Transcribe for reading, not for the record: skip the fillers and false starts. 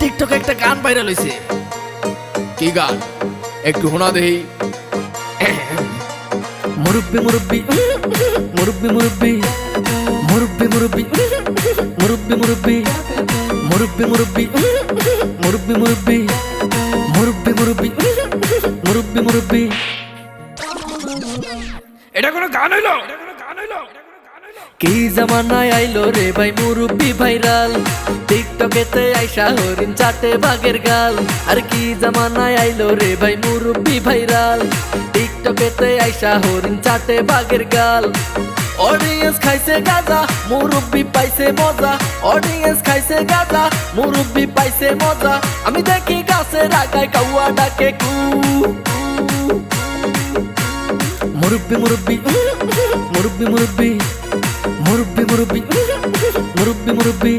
টিকটকে একটা গান ভাইরাল হইছে। কি গান একটু শোনা দেই। মুরব্বি মুরব্বি মুরব্বি মুরব্বি মুরব্বি মুরব্বি মুরব্বি মুরব্বি মুরব্বি মুরব্বি মুরব্বি মুরব্বি মুরব্বি মুরব্বি মুরব্বি মুরব্বি। এটা কোনো গান হইলো? কি জামানায় আইলো রে ভাই মুরব্বি ভাইরাল, টিকটকেতে আইসা হরিণ চাটে বাঘের গাল। আর কি জামানায় আইলো রে ভাই মুরব্বি ভাইরাল, টিকটকেতে আইসা হরিণ চাটে বাঘের গাল। অডিয়েন্স খাইছে গাঁজা, মুরব্বি পাইছে মজা। অডিয়েন্স খাইছে গাঁজা, মুরব্বি পাইছে মজা। আমি দেখি গাছের আগায় কাউয়া ডাকে কু। মুরব্বি মুরব্বি মুরব্বি মুরব্বি মুরব্বি মুরব্বি মুরব্বি মুরব্বি।